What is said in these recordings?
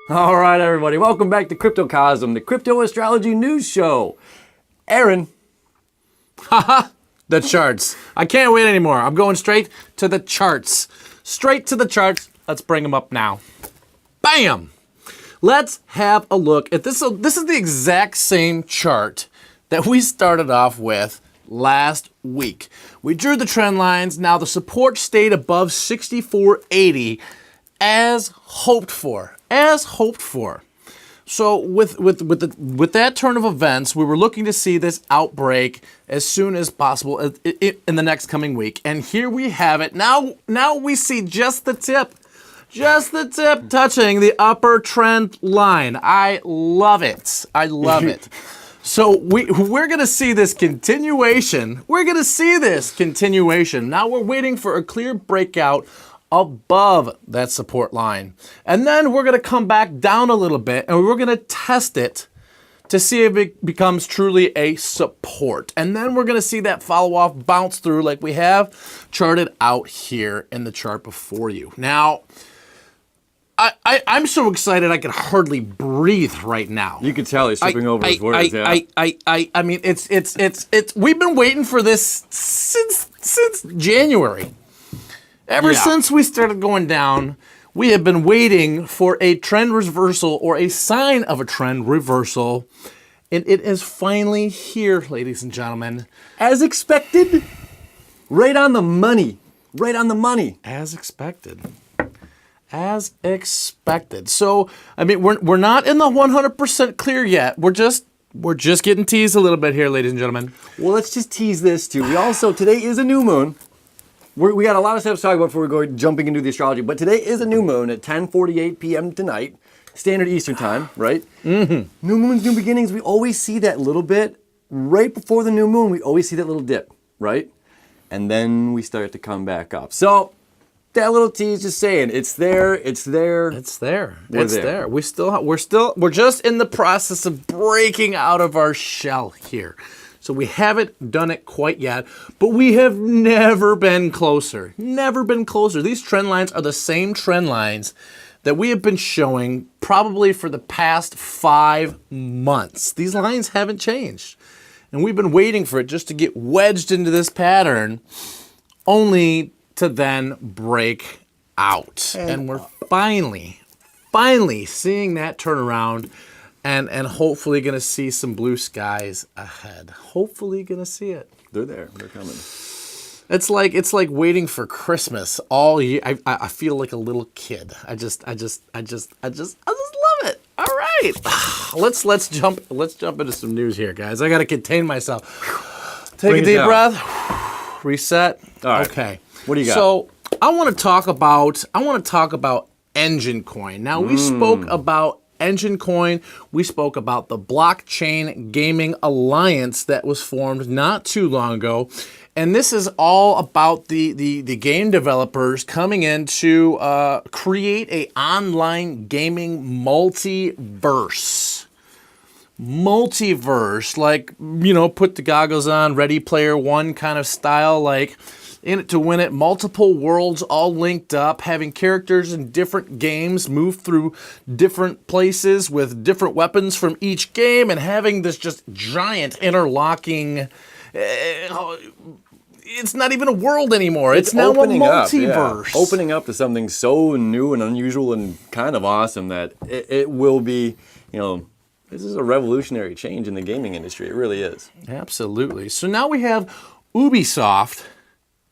All right, everybody, welcome back to CryptoCosm, the crypto astrology news show. Aaron. Haha, the charts. I can't wait anymore. I'm going straight to the charts. Straight to the charts. Let's bring them up now. Bam! Let's have a look at this. So this is the exact same chart that we started off with last week. We drew the trend lines. Now the support stayed above 64.80 as hoped for. So with that turn of events, we were looking to see this outbreak as soon as possible in the next coming week. And here we have it. Now we see just the tip touching the upper trend line. I love it. So we're going to see this continuation. Now we're waiting for a clear breakout above that support line. And then we're going to come back down a little bit and we're going to test it to see if it becomes truly a support. And then we're going to see that follow off bounce through like we have charted out here in the chart before you. Now, I'm so excited I can hardly breathe right now. You can tell he's tripping over his words. I mean, it's we've been waiting for this since January. Ever since we started going down, we have been waiting for a trend reversal or a sign of a trend reversal. And it is finally here, ladies and gentlemen. As expected, right on the money. As expected. So, I mean, we're not in the 100% clear yet. We're just getting teased a little bit here, ladies and gentlemen. Well, let's just tease this too. We also, today is a new moon. We got a lot of stuff to talk about before we go jumping into the astrology, but today is a new moon at 10:48 p.m. tonight, Standard Eastern Time, right? Mm-hmm. New moons, new beginnings, we always see that little bit. Right before the new moon, we always see that little dip, right? And then we start to come back up. So, that little tease, just saying, it's there. We're just in the process of breaking out of our shell here. So we haven't done it quite yet, but we have never been closer. These trend lines are the same trend lines that we have been showing probably for the past 5 months. These lines haven't changed. And we've been waiting for it just to get wedged into this pattern, only to then break out. And we're finally seeing that turnaround. And hopefully going to see some blue skies ahead. Hopefully going to see it. They're there. They're coming. It's like waiting for Christmas all year. I feel like a little kid. I just love it. All right, let's jump into some news here, guys. I got to contain myself. Take a deep breath. Reset. All right. Okay. What do you got? So I want to talk about Engine Coin. Now we spoke about Engine Coin. We spoke about the blockchain gaming alliance that was formed not too long ago. And this is all about the game developers coming in to create a online gaming multiverse. Like, put the goggles on, Ready Player One kind of style, like in it to win it, multiple worlds all linked up, having characters in different games move through different places with different weapons from each game, and having this just giant interlocking, it's not even a world anymore. It's now a multiverse. Opening up to something so new and unusual and kind of awesome that it will be, this is a revolutionary change in the gaming industry. It really is. Absolutely. So now we have Ubisoft.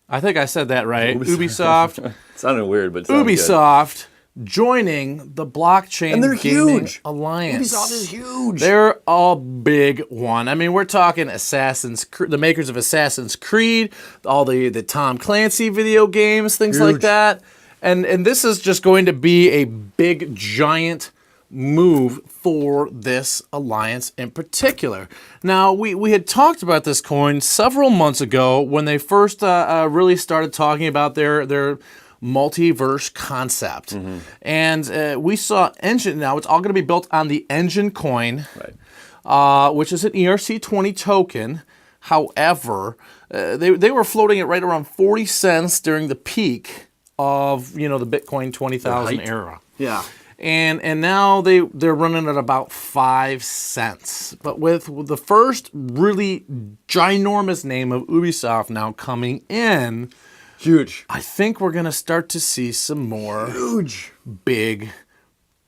I think I said that right. Ubisoft. It sounded weird, but Ubisoft joining the blockchain gaming alliance. Ubisoft is huge. They're a big one. I mean, we're talking the makers of Assassin's Creed, all the Tom Clancy video games, things like that. And this is just going to be a big, giant move for this alliance in particular. Now, we had talked about this coin several months ago when they first really started talking about their multiverse concept. Mm-hmm. And we saw Engine. Now, it's all going to be built on the Engine coin, right, which is an ERC20 token. However, they were floating it right around 40 cents during the peak of, the Bitcoin 20,000 era. Yeah. And now they're running at about 5 cents. But with the first really ginormous name of Ubisoft now coming in, Huge. I think we're going to start to see some more big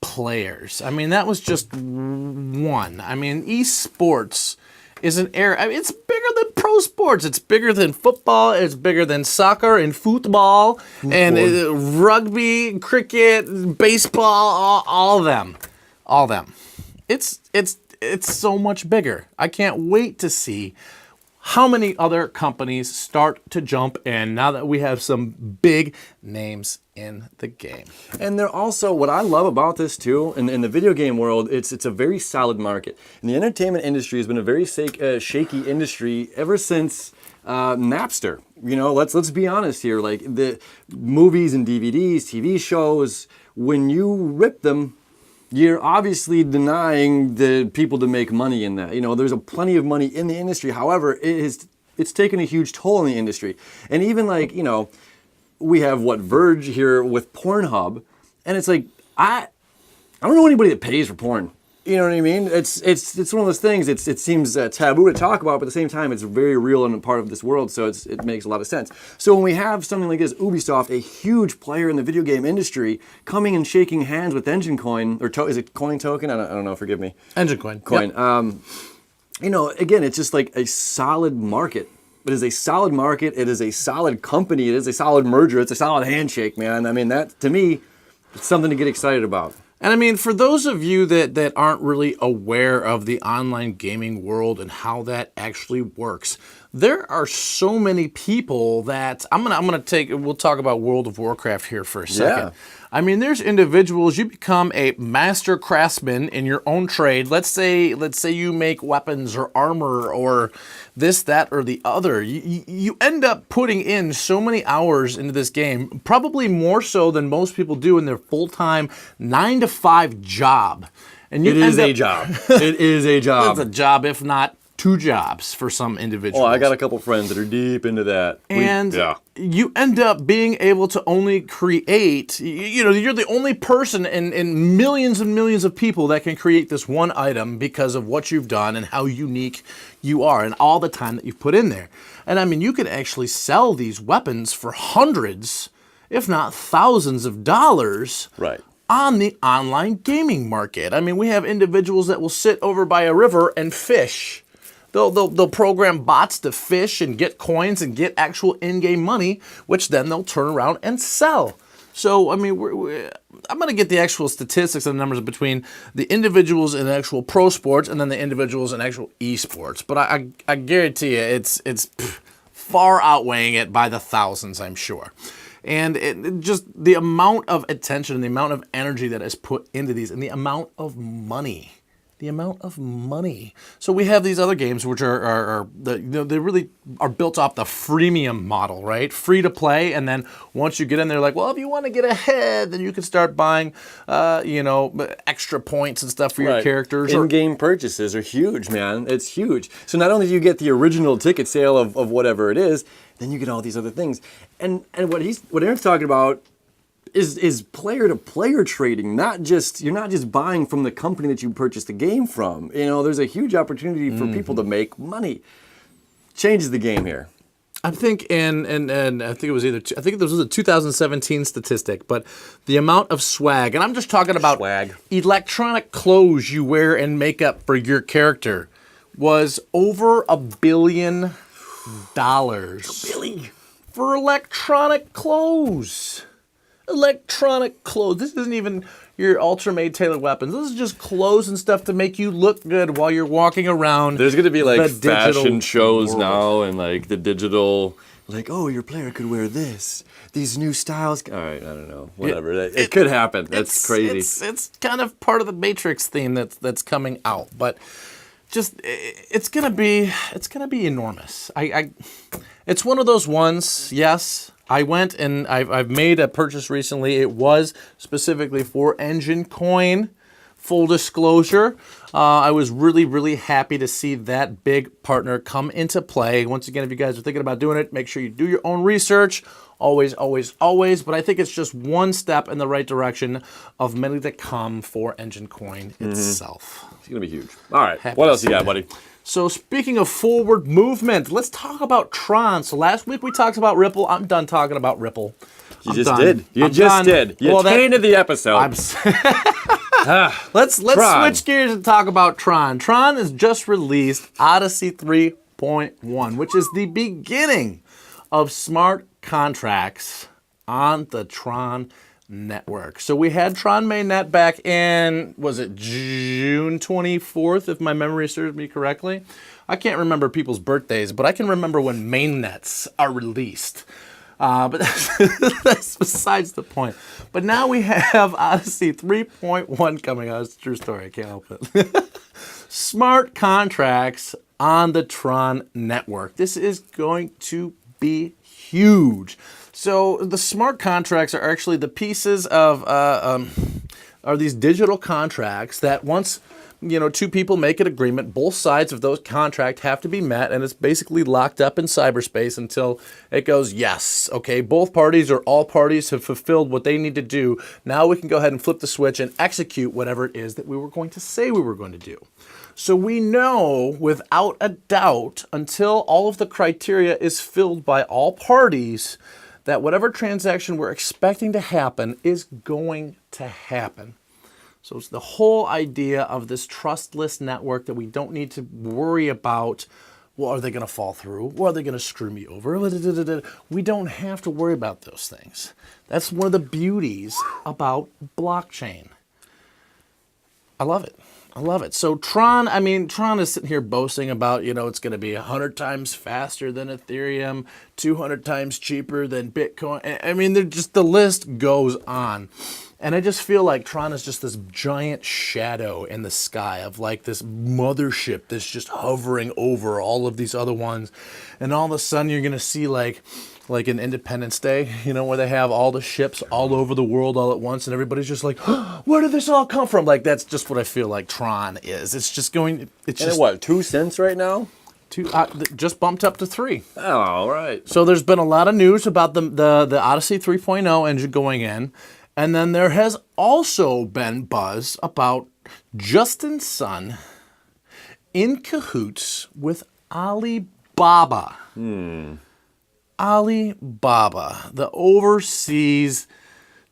players. I mean, that was just one. I mean, esports is an area. I mean, it's bigger than pro sports. It's bigger than football. It's bigger than soccer and football and rugby, cricket, baseball. All of them. It's so much bigger. I can't wait to see how many other companies start to jump in now that we have some big names in the game. And they're also, what I love about this too, in the video game world, it's a very solid market. And the entertainment industry has been a very shaky industry ever since Napster. You know, let's be honest here. Like the movies and DVDs, TV shows, when you rip them, you're obviously denying the people to make money in that. You know, there's plenty of money in the industry. However, it's taken a huge toll on the industry. And even like, you know, we have Verge here with Pornhub, and it's like I don't know anybody that pays for porn. You know what I mean? It's one of those things. It seems taboo to talk about, but at the same time, it's very real and a part of this world. So it makes a lot of sense. So when we have something like this, Ubisoft, a huge player in the video game industry, coming and shaking hands with Engine Coin, or is it Coin Token? I don't know. Forgive me. Engine Coin. Coin. Yep. You know, again, it's just like a solid market. It is a solid market. It is a solid company. It is a solid merger. It's a solid handshake, man. I mean, that to me, it's something to get excited about. And I mean, for those of you that aren't really aware of the online gaming world and how that actually works, there are so many people that we'll talk about World of Warcraft here for a second. Yeah. I mean, there's individuals, you become a master craftsman in your own trade. Let's say you make weapons or armor or this, that, or the other. You end up putting in so many hours into this game, probably more so than most people do in their full-time 9-to-5 job. And It is a job. It is a job. It's a job, if not 2 jobs for some individuals. Oh, I got a couple friends that are deep into that. And you end up being able to only create, you know, you're the only person in millions and millions of people that can create this one item because of what you've done and how unique you are and all the time that you've put in there. And I mean, you can actually sell these weapons for hundreds, if not thousands of dollars. Right. On the online gaming market. I mean, we have individuals that will sit over by a river and fish. They'll program bots to fish and get coins and get actual in-game money, which then they'll turn around and sell. So, I mean, I'm going to get the actual statistics and numbers between the individuals in actual pro sports and then the individuals in actual esports. But I guarantee you it's far outweighing it by the thousands, I'm sure. And just the amount of attention and the amount of energy that is put into these and the amount of money. So we have these other games which they really are built off the freemium model, right? Free to play, and then once you get in there, like, well, if you want to get ahead, then you can start buying, extra points and stuff for your characters. In-game purchases are huge, man. It's huge. So not only do you get the original ticket sale of whatever it is, then you get all these other things. And what Aaron's talking about is player-to-player trading. You're not just buying from the company that you purchased the game from. You know, there's a huge opportunity for people to make money. Changes the game here. I think and I think this was a 2017 statistic, but the amount of swag, and I'm just talking about electronic clothes you wear and makeup for your character, was over $1 billion. For electronic clothes. This isn't even your ultra-made tailored weapons. This is just clothes and stuff to make you look good while you're walking around. There's going to be like fashion shows now and like the digital, like, oh, your player could wear this. These new styles. All right, I don't know. Whatever. It could happen. That's crazy. It's kind of part of the Matrix theme that's coming out, but just it's gonna be enormous. It's one of those ones. Yes, I went and I've made a purchase recently. It was specifically for Engine Coin. Full disclosure, I was really, really happy to see that big partner come into play. Once again, if you guys are thinking about doing it, make sure you do your own research. always, always, always. But I think it's just one step in the right direction of many to come for Engine Coin itself. It's going to be huge. All right. What else you got, buddy? So speaking of forward movement, let's talk about Tron. So last week we talked about Ripple. I'm done talking about Ripple. You just did. You tainted the episode. Let's switch gears and talk about Tron. Tron has just released Odyssey 3.1, which is the beginning of smart contracts on the Tron network. So we had Tron mainnet back in, was it June 24th, if my memory serves me correctly? I can't remember people's birthdays, but I can remember when mainnets are released. But that's besides the point. But now we have Odyssey 3.1 coming out. It's a true story. I can't help it. Smart contracts on the Tron network. This is going to be huge. So the smart contracts are actually the pieces of are these digital contracts that once two people make an agreement, both sides of those contract have to be met, and it's basically locked up in cyberspace until it goes, yes, okay, both parties or all parties have fulfilled what they need to do. Now we can go ahead and flip the switch and execute whatever it is that we were going to say we were going to do. So we know without a doubt, until all of the criteria is filled by all parties, that whatever transaction we're expecting to happen is going to happen. So it's the whole idea of this trustless network that we don't need to worry about, well, are they going to fall through? Or are they going to screw me over? We don't have to worry about those things. That's one of the beauties about blockchain. I love it. I love it. So Tron is sitting here boasting about, it's going to be 100 times faster than Ethereum, 200 times cheaper than Bitcoin. I mean, the list goes on. And I just feel like Tron is just this giant shadow in the sky of like this mothership that's just hovering over all of these other ones. And all of a sudden you're going to see like an Independence Day, where they have all the ships all over the world all at once, and everybody's just like, oh, where did this all come from? Like, that's just what I feel like Tron is. It's just going, it's just... And what, 2 cents right now? Just bumped up to 3. Oh, all right. So there's been a lot of news about the Odyssey 3.0 engine going in, and then there has also been buzz about Justin Sun in cahoots with Alibaba. Alibaba, the overseas,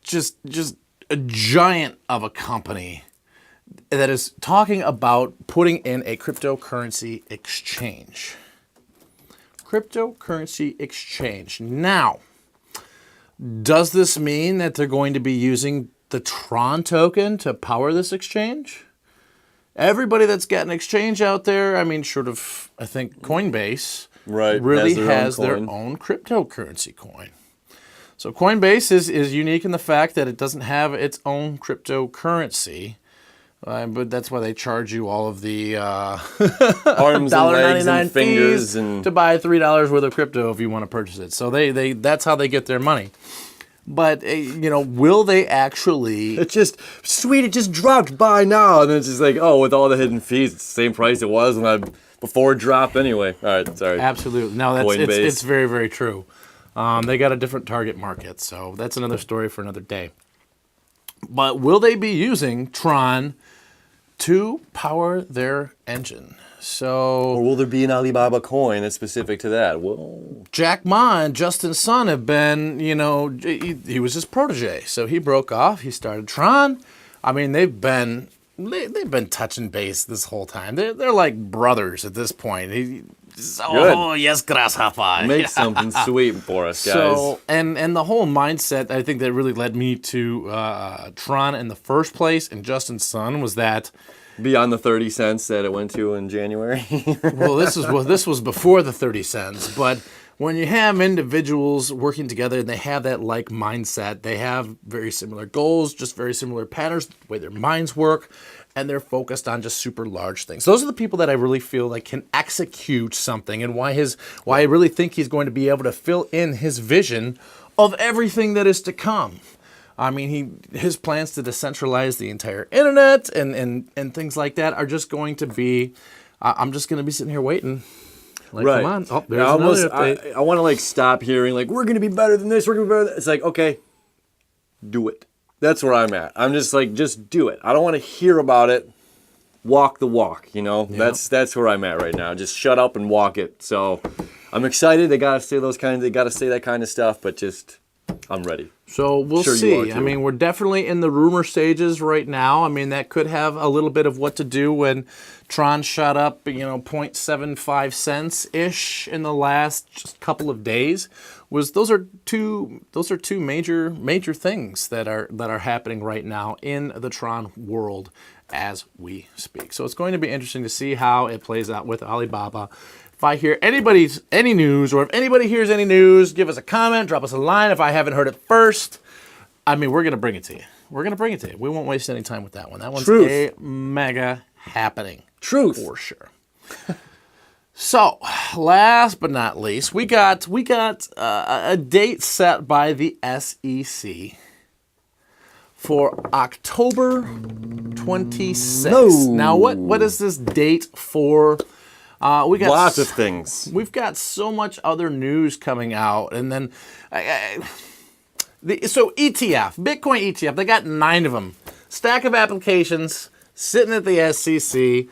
just a giant of a company that is talking about putting in a cryptocurrency exchange. Cryptocurrency exchange. Now, does this mean that they're going to be using the Tron token to power this exchange? Everybody that's got an exchange out there, I think Coinbase... Right, really has their own cryptocurrency coin. So Coinbase is unique in the fact that it doesn't have its own cryptocurrency, but that's why they charge you all of the arms and legs and fingers to buy $3 worth of crypto if you want to purchase it. So they that's how they get their money. But will they actually? It's just sweet. It just dropped by now, and it's just like, oh, with all the hidden fees, it's the same price it was when before it dropped anyway. All right, sorry. Absolutely. No, it's very, very true. They got a different target market, so that's another story for another day. But will they be using Tron to power their engine? Or will there be an Alibaba coin that's specific to that? Well, Jack Ma and Justin Sun have been, he was his protege, so he broke off. He started Tron. I mean, they've been touching base this whole time. They're like brothers at this point. Oh, yes, grasshopper. Make something sweet for us, guys. So, and the whole mindset, I think that really led me to Tron in the first place, and Justin Sun was that. Beyond the 30 cents that it went to in January. Well, this was before the 30 cents, but when you have individuals working together and they have that like mindset, they have very similar goals, just very similar patterns, the way their minds work, and they're focused on just super large things. Those are the people that I really feel like can execute something, and why I really think he's going to be able to fill in his vision of everything that is to come. I mean, his plans to decentralize the entire internet and things like that are just going to be, I'm just going to be sitting here waiting Like, Right. come on. Oh, there's I almost, another update. I want to like stop hearing like we're gonna be better than this. We're gonna be better. It's like okay, do it. That's where I'm at. I'm just like just do it. I don't want to hear about it. Walk the walk. You know. Yeah. That's where I'm at right now. Just shut up and walk it. So I'm excited. They gotta say those kinds. They gotta say that kind of stuff. But just I'm ready. So we'll Sure you see. are, I too. mean, we're definitely in the rumor stages right now. I mean, that could have a little bit of what to do when Tron shot up, 0.75 cents ish in the last just couple of days. Those are two major things that are happening right now in the Tron world as we speak. So it's going to be interesting to see how it plays out with Alibaba. If I hear any news, or if anybody hears any news, give us a comment, drop us a line. If I haven't heard it first, I mean, we're going to bring it to you. We're going to bring it to you. We won't waste any time with that one. That one's Truth. a mega happening. Truth. For sure. So, last but not least, we got a date set by the SEC for October 26th. No. Now, what is this date for? We got Lots of things. We've got so much other news coming out, and then so ETF, Bitcoin ETF, they got 9 of them, stack of applications sitting at the SEC,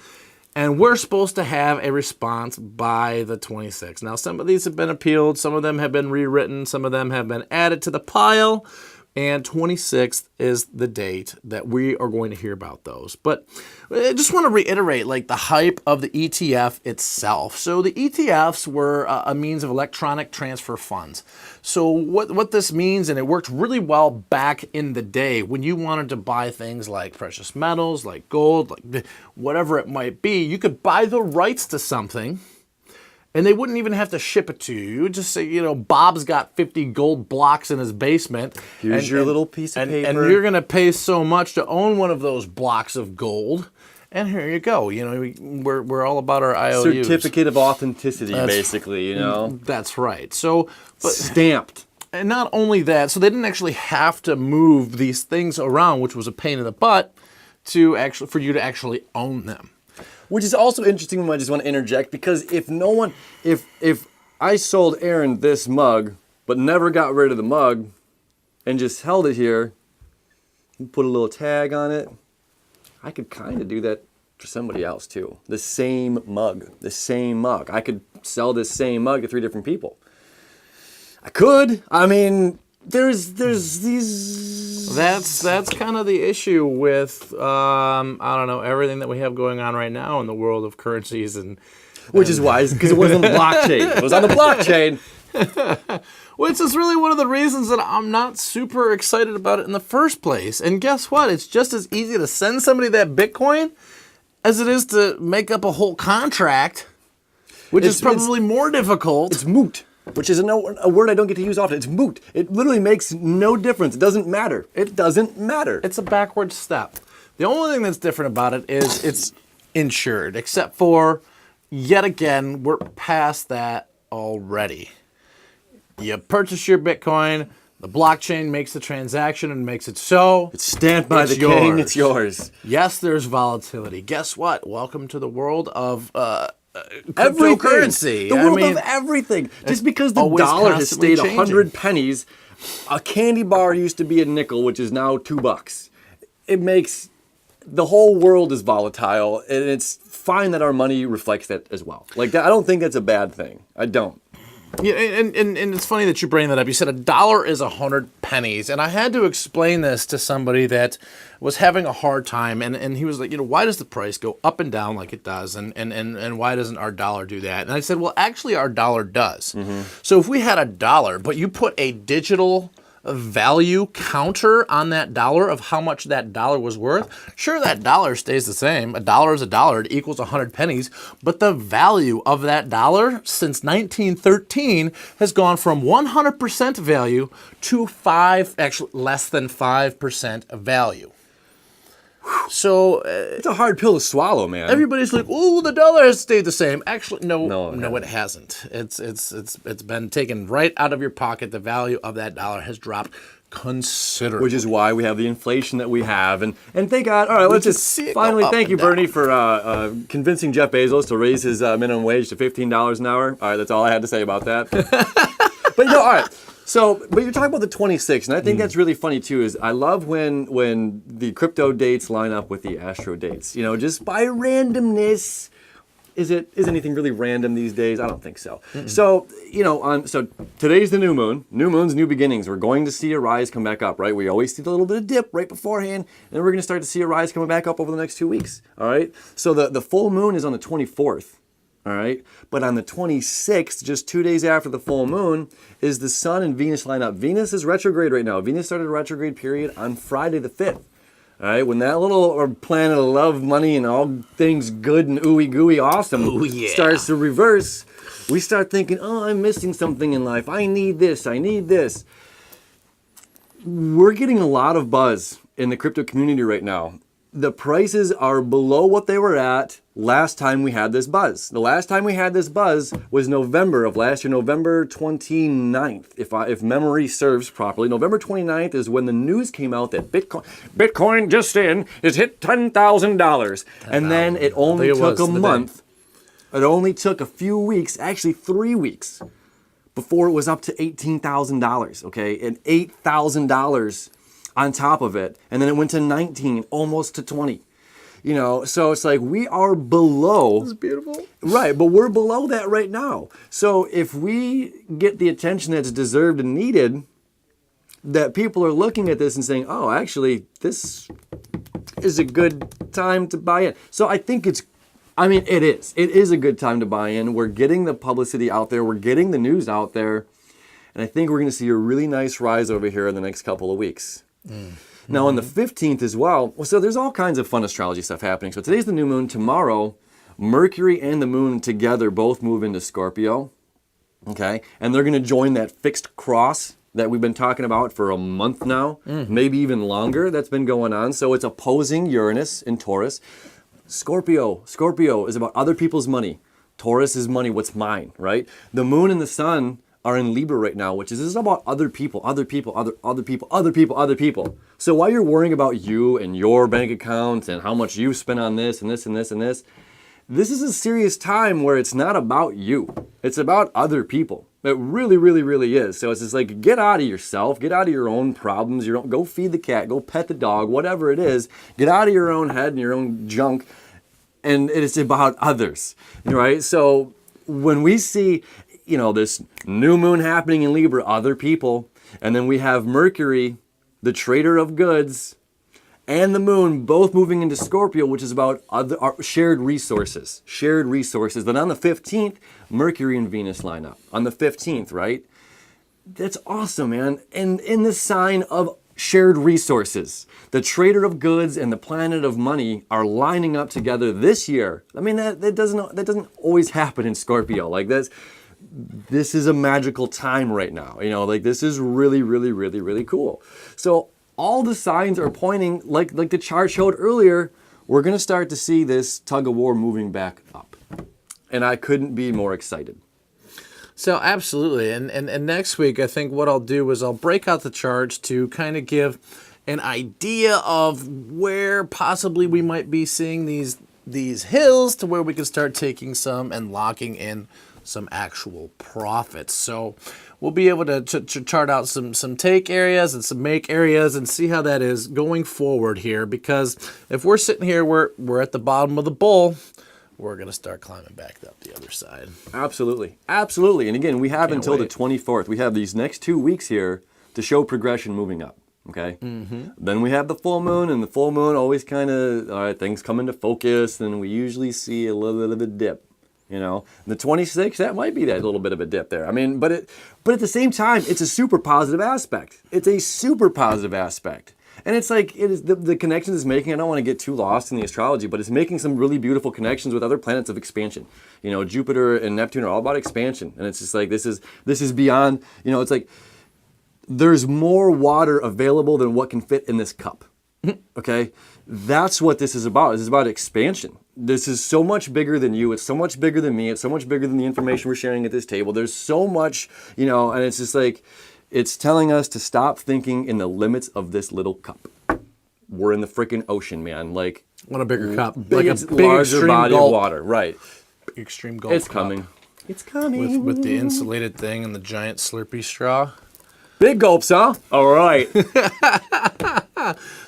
and we're supposed to have a response by the 26th. Now, some of these have been appealed, some of them have been rewritten, some of them have been added to the pile. And 26th is the date that we are going to hear about those. But I just want to reiterate like the hype of the ETF itself. So the ETFs were a means of electronic transfer funds. So what this means, and it worked really well back in the day when you wanted to buy things like precious metals, like gold, like whatever it might be, you could buy the rights to something. And they wouldn't even have to ship it to you. You would just say, Bob's got 50 gold blocks in his basement. Here's your little piece of paper. And you're going to pay so much to own one of those blocks of gold. And here you go. We're all about our IOUs. Certificate of authenticity, basically, That's right. So, but stamped. and not only that, so they didn't actually have to move these things around, which was a pain in the butt, for you to actually own them. Which is also interesting. I just want to interject because if I sold Aaron this mug but never got rid of the mug and just held it here, put a little tag on it, I could kind of do that for somebody else too. The same mug. I could sell this same mug to 3 different people. I could. I mean, there's these. That's kind of the issue with I don't know, everything that we have going on right now in the world of currencies Which is wise because it wasn't on the blockchain. It was on the blockchain. Which is really one of the reasons that I'm not super excited about it in the first place. And guess what? It's just as easy to send somebody that Bitcoin as it is to make up a whole contract, which is probably more difficult. It's moot. Which is a word I don't get to use often. It's moot. It literally makes no difference. It doesn't matter. It doesn't matter. It's a backward step. The only thing that's different about it is it's insured, except for, yet again, we're past that already. You purchase your Bitcoin, the blockchain makes the transaction and makes it so. It's stamped by the yours. king. It's yours. Yes, there's volatility. Guess what? Welcome to the world of Everything. cryptocurrency. The world of everything. Just because the always dollar has constantly stayed changing. 100 pennies, a candy bar used to be a nickel, which is now $2. It makes the whole world is volatile, and it's fine that our money reflects that as well. Like that, I don't think that's a bad thing. I don't. Yeah, and it's funny that you bring that up. You said $1 is 100 pennies, and I had to explain this to somebody that was having a hard time, and he was like, why does the price go up and down like it does, and why doesn't our dollar do that? And I said, well, actually, our dollar does. Mm-hmm. So if we had $1, but you put a digital value counter on that dollar of how much that dollar was worth, sure, that dollar stays the same. $1 is $1. It equals 100 pennies. But the value of that dollar since 1913 has gone from 100% value to less than 5% value. So It's a hard pill to swallow, man. everybody's like, "Oh, the dollar has stayed the same." Actually, No, it hasn't. It's been taken right out of your pocket. The value of that dollar has dropped considerably. Which is why we have the inflation that we have. And thank God. All right, let's can just see it go finally up thank you, and down. Bernie, for convincing Jeff Bezos to raise his minimum wage to $15 an hour. All right, that's all I had to say about that. But all right. So, but you're talking about the 26th, and I think that's really funny too. Is I love when the crypto dates line up with the astro dates. Just by randomness. Is anything really random these days? I don't think so. So, so today's the new moon. New moon's new beginnings. We're going to see a rise come back up, right? We always see the little bit of dip right beforehand, and then we're going to start to see a rise coming back up over the next 2 weeks, all right? So the full moon is on the 24th, all right? But on the 26th, just 2 days after the full moon, is the sun and Venus line up. Venus is retrograde right now. Venus started a retrograde period on Friday the 5th. All right, when that little planet of love, money, and all things good and ooey gooey awesome starts to reverse, we start thinking, oh, I'm missing something in life. I need this. I need this. We're getting a lot of buzz in the crypto community right now. The prices are below what they were at last time we had this buzz. The last time we had this buzz was November of last year, November 29th, if memory serves properly. November 29th is when the news came out that Bitcoin just is hit $10,000. And then it only took a month. It only took a few weeks, actually 3 weeks, before it was up to $18,000, okay? And $8,000 on top of it, and then it went to 19, almost to 20. So it's like we are below. That's beautiful. Right, but we're below that right now. So if we get the attention that's deserved and needed, that people are looking at this and saying, oh, actually, this is a good time to buy in. So I think it is. It is a good time to buy in. We're getting the publicity out there. We're getting the news out there. And I think we're going to see a really nice rise over here in the next couple of weeks. Now on the 15th as well, so there's all kinds of fun astrology stuff happening. So today's the new moon. Tomorrow, Mercury and the moon together both move into Scorpio, okay? And they're going to join that fixed cross that we've been talking about for a month now, maybe even longer that's been going on. So it's opposing Uranus in Taurus. Scorpio is about other people's money. Taurus is money, what's mine, right? The moon and the sun are in Libra right now, which is about other people. So while you're worrying about you and your bank account and how much you spent on this and this and this and this is a serious time where it's not about you. It's about other people. It really, really, really is. So it's just like, get out of yourself, get out of your own problems, go feed the cat, go pet the dog, whatever it is. Get out of your own head and your own junk, and it's about others, right? So when we see this new moon happening in Libra, other people, and then we have Mercury, the trader of goods, and the moon both moving into Scorpio, which is about shared resources. Then on the 15th, Mercury and Venus line up. On the 15th, right? That's awesome, man. And in the sign of shared resources, the trader of goods and the planet of money are lining up together this year. I mean, that doesn't always happen in Scorpio. Like this is a magical time right now. This is really, really, really, really cool. So all the signs are pointing, like the chart showed earlier, we're going to start to see this tug of war moving back up. And I couldn't be more excited. So absolutely. And next week, I think what I'll do is I'll break out the charts to kind of give an idea of where possibly we might be seeing these hills to where we can start taking some and locking in some actual profits. So we'll be able to chart out some take areas and some make areas and see how that is going forward here, because if we're sitting here, we're at the bottom of the bowl, we're going to start climbing back up the other side. Absolutely. And again, we have until the 24th. We have these next 2 weeks here to show progression moving up. Okay? Then we have the full moon, and the full moon always kind of, all right, things come into focus, and we usually see a little bit of a dip. The 26th, that might be that little bit of a dip there. I mean, but at the same time, it's a super positive aspect. And it's like, it is the connections it's making. I don't want to get too lost in the astrology, but it's making some really beautiful connections with other planets of expansion. Jupiter and Neptune are all about expansion. And it's just like, this is beyond, it's like, there's more water available than what can fit in this cup. Okay? That's what this is about. This is about expansion. This is so much bigger than you. It's so much bigger than me. It's so much bigger than the information we're sharing at this table. There's so much, and it's just like, It's telling us to stop thinking in the limits of this little cup. We're in the freaking ocean, man. Like, Want a bigger cup. big, Like a big larger extreme body gulp. of water. Right. Big extreme gulp. It's cup coming. It's coming. With the insulated thing and the giant Slurpee straw. Big gulps, huh? All right.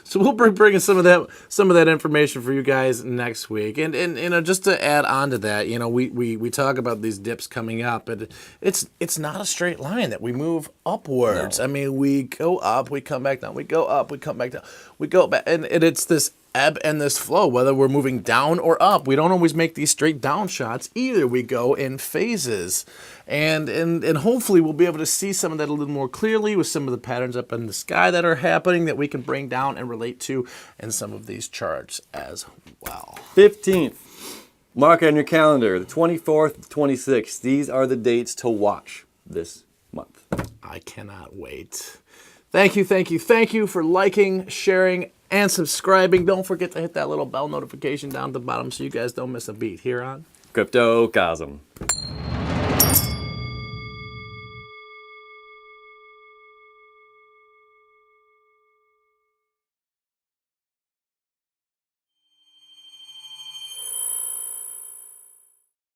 So we'll be bringing some of that information for you guys next week, and you know, just to add on to that, you know, we talk about these dips coming up, and it's not a straight line that we move upwards. No. I mean, we go up, we come back down, we go up, we come back down, we go back, and it's this ebb and this flow, whether we're moving down or up. We don't always make these straight down shots either. We go in phases, and hopefully we'll be able to see some of that a little more clearly with some of the patterns up in the sky that are happening that we can bring down and relate to in some of these charts as well. 15th. Mark it on your calendar. The 24th, 26th. These are the dates to watch this month. I cannot wait. Thank you for liking, sharing, and subscribing. Don't forget to hit that little bell notification down at the bottom so you guys don't miss a beat here on Cryptocosm.